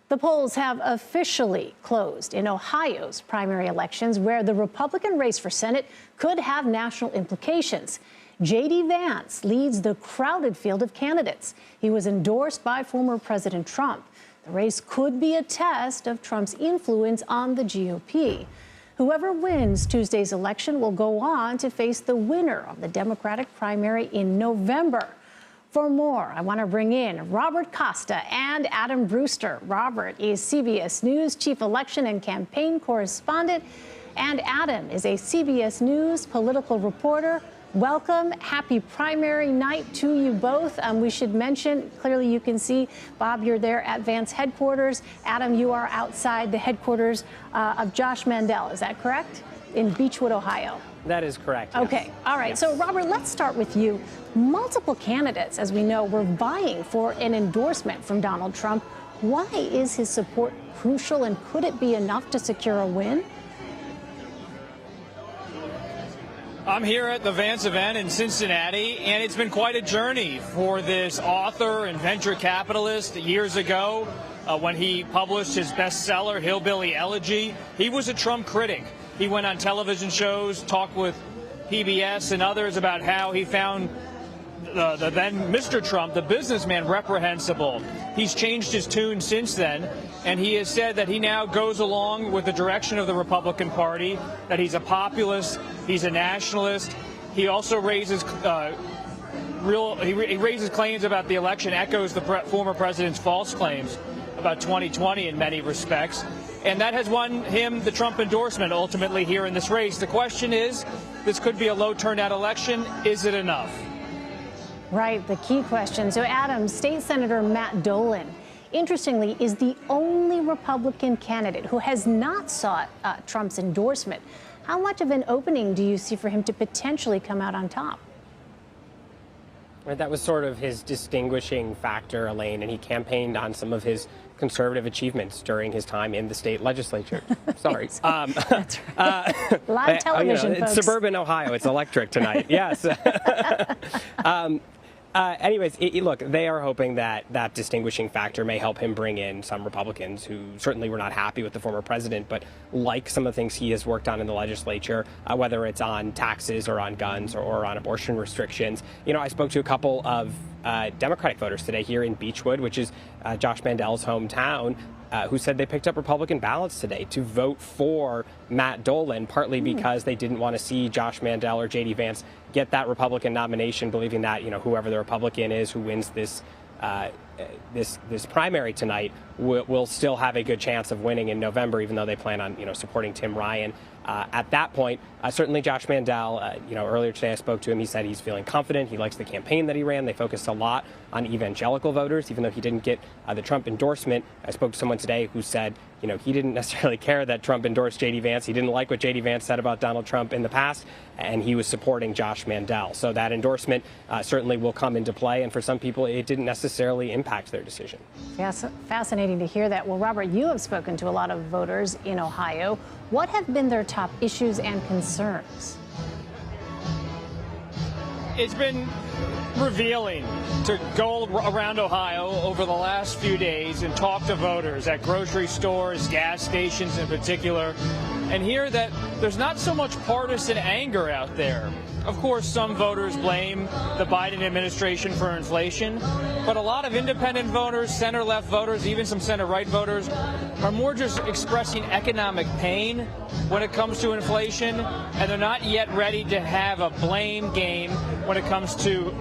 The polls have officially closed in Ohio's primary elections, where the Republican race for Senate could have national implications. J.D. Vance leads the crowded field of candidates. He was endorsed by former President Trump. The race could be a test of Trump's influence on the GOP. Whoever wins Tuesday's election will go on to face the winner of the Democratic primary in November. For more, I want to bring in Robert Costa and Adam Brewster. Robert is CBS News chief election and campaign correspondent, and Adam is a CBS News political reporter. Welcome. Happy primary night to you both. We should mention, clearly you can see, Bob, you're there at Vance headquarters. Adam, you are outside the headquarters of Josh Mandel. Is that correct? In Beechwood, Ohio. That is correct. Yes. Okay. All right. Yes. So, Robert, let's start with you. Multiple candidates, as we know, were vying for an endorsement from Donald Trump. Why is his support crucial, and could it be enough to secure a win? I'm here at the Vance event in Cincinnati, and it's been quite a journey for this author and venture capitalist. Years ago, when he published his bestseller, Hillbilly Elegy, he was a Trump critic. He went on television shows, talked with PBS and others about how he found the then Mr. Trump, the businessman, reprehensible. He's changed his tune since then, and he has said that he now goes along with the direction of the Republican Party, that he's a populist, he's a nationalist. He also raises he raises claims about the election, echoes the former president's false claims about 2020 in many respects. And that has won him the Trump endorsement ultimately here in this race. The question is, this could be a low turnout election. Is it enough? Right, the key question. So, Adam, State Senator Matt Dolan, interestingly, is the only Republican candidate who has not sought Trump's endorsement. How much of an opening do you see for him to potentially come out on top? That was sort of his distinguishing factor, Elaine, and he campaigned on some of his conservative achievements during his time in the state legislature. Sorry. That's right. Live television, it's folks. Suburban Ohio. It's electric tonight. Yes. Anyways, look, they are hoping that that distinguishing factor may help him bring in some Republicans who certainly were not happy with the former president, but like some of the things he has worked on in the legislature, whether it's on taxes or on guns or on abortion restrictions. You know, I spoke to a couple of Democratic voters today here in Beechwood, which is Josh Mandel's hometown, who said they picked up Republican ballots today to vote for Matt Dolan, partly because they didn't want to see Josh Mandel or J.D. Vance get that Republican nomination, believing that, you know, whoever the Republican is who wins this this primary tonight will still have a good chance of winning in November, even though they plan on, you know, supporting Tim Ryan. At that point, certainly Josh Mandel, you know, earlier today I spoke to him. He said he's feeling confident. He likes the campaign that he ran. They focused a lot on evangelical voters, even though he didn't get the Trump endorsement. I spoke to someone today who said, you know, he didn't necessarily care that Trump endorsed J.D. Vance. He didn't like what J.D. Vance said about Donald Trump in the past, and he was supporting Josh Mandel. So that endorsement certainly will come into play, and for some people, it didn't necessarily impact their decision. Yes, fascinating to hear that. Well, Robert, you have spoken to a lot of voters in Ohio. What have been their top issues and concerns? It's been revealing to go around Ohio over the last few days and talk to voters at grocery stores, gas stations in particular, and hear that there's not so much partisan anger out there. Of course, some voters blame the Biden administration for inflation, but a lot of independent voters, center-left voters, even some center-right voters are more just expressing economic pain when it comes to inflation, and they're not yet ready to have a blame game when it comes to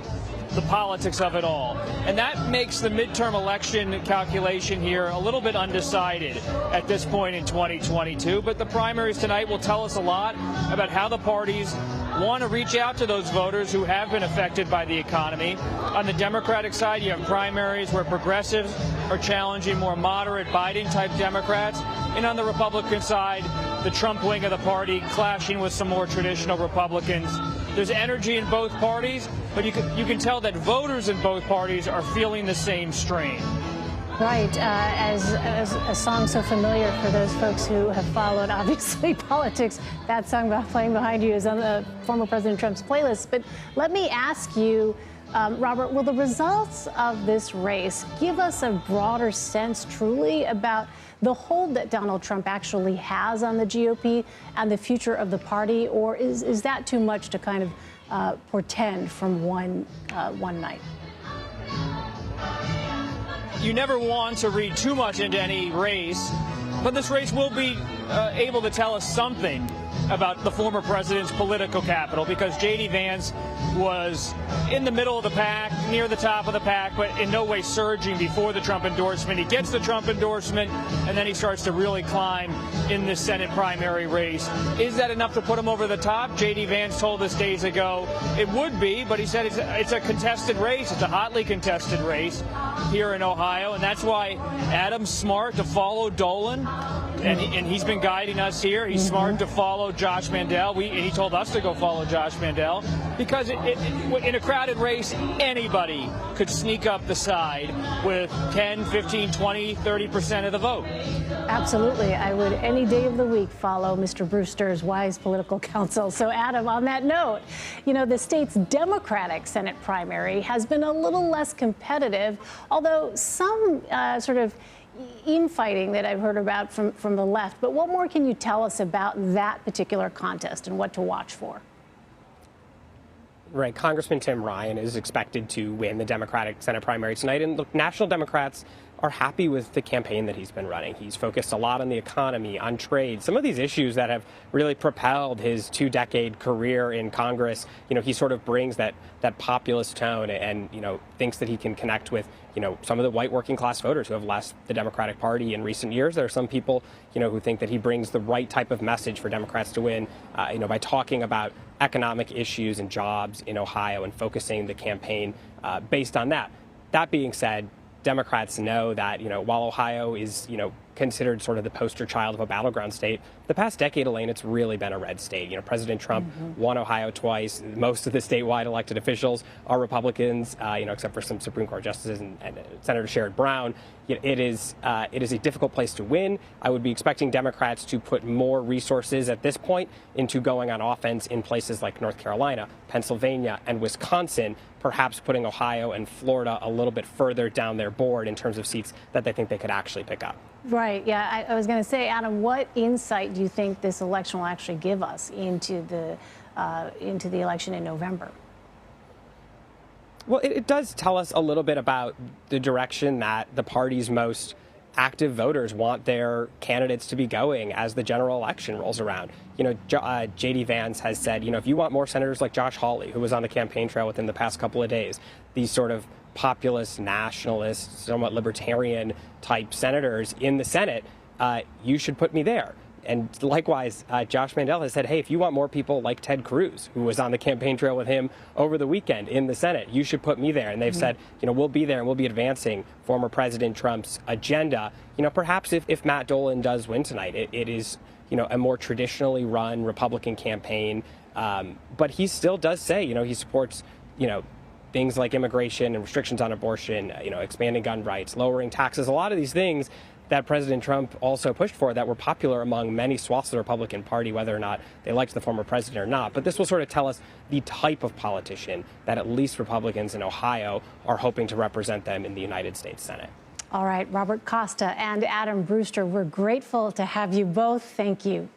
the politics of it all. And that makes the midterm election calculation here a little bit undecided at this point in 2022. But the primaries tonight will tell us a lot about how the parties want to reach out to those voters who have been affected by the economy. On the Democratic side, you have primaries where progressives are challenging more moderate Biden-type Democrats. And on the Republican side, the Trump wing of the party clashing with some more traditional Republicans. There's energy in both parties, but you can tell that voters in both parties are feeling the same strain. Right, as a song so familiar for those folks who have followed, obviously, politics. That song playing behind you is on the former President Trump's playlist. But let me ask you, Robert, will the results of this race give us a broader sense truly about the hold that Donald Trump actually has on the GOP and the future of the party, or is that too much to kind of portend from one night? You never want to read too much into any race, but this race will be able to tell us something about the former president's political capital, because J.D. Vance was in the middle of the pack, near the top of the pack, but in no way surging before the Trump endorsement. He gets the Trump endorsement, and then he starts to really climb in the Senate primary race. Is that enough to put him over the top? J.D. Vance told us days ago it would be, but he said it's a contested race. It's a hotly contested race here in Ohio, and that's why Adam's smart to follow Dolan, and he's been guiding us here. He's smart to follow Josh Mandel. And he told us to go follow Josh Mandel, because in a crowded race, anybody could sneak up the side with 10, 15, 20, 30% of the vote. Absolutely. I would any day of the week follow Mr. Brewster's wise political counsel. So, Adam, on that note, you know, the state's Democratic Senate primary has been a little less competitive, although some sort of infighting that I've heard about from the left. But what more can you tell us about that particular contest and what to watch for? Right. Congressman Tim Ryan is expected to win the Democratic Senate primary tonight. And look, national Democrats are happy with the campaign that he's been running. He's focused a lot on the economy, on trade, some of these issues that have really propelled his 2-decade career in Congress. You know, he sort of brings that populist tone and, you know, thinks that he can connect with, you know, some of the white working class voters who have left the Democratic Party in recent years. There are some people, you know, who think that he brings the right type of message for Democrats to win, you know, by talking about economic issues and jobs in Ohio and focusing the campaign based on that. That being said, Democrats know that, you know, while Ohio is, you know, considered sort of the poster child of a battleground state, the past decade, Elaine, it's really been a red state. You know, President Trump won Ohio twice. Most of the statewide elected officials are Republicans, you know, except for some Supreme Court justices and Senator Sherrod Brown. It is a difficult place to win. I would be expecting Democrats to put more resources at this point into going on offense in places like North Carolina, Pennsylvania, and Wisconsin, perhaps putting Ohio and Florida a little bit further down their board in terms of seats that they think they could actually pick up. Right. Yeah, I was going to say, Adam, what insight do you think this election will actually give us into the election in November? Well, it does tell us a little bit about the direction that the party's most active voters want their candidates to be going as the general election rolls around. You know, J.D. Vance has said, you know, if you want more senators like Josh Hawley, who was on the campaign trail within the past couple of days, these sort of populist, nationalist, somewhat libertarian type senators in the Senate, you should put me there. And likewise, Josh Mandel has said, hey, if you want more people like Ted Cruz, who was on the campaign trail with him over the weekend in the Senate, you should put me there. And they've said, you know, we'll be there and we'll be advancing former President Trump's agenda. You know, perhaps if Matt Dolan does win tonight, it is, you know, a more traditionally run Republican campaign. But he still does say, you know, he supports, you know, things like immigration and restrictions on abortion, you know, expanding gun rights, lowering taxes, a lot of these things that President Trump also pushed for that were popular among many swaths of the Republican Party, whether or not they liked the former president or not. But this will sort of tell us the type of politician that at least Republicans in Ohio are hoping to represent them in the United States Senate. All right, Robert Costa and Adam Brewster, we're grateful to have you both. Thank you.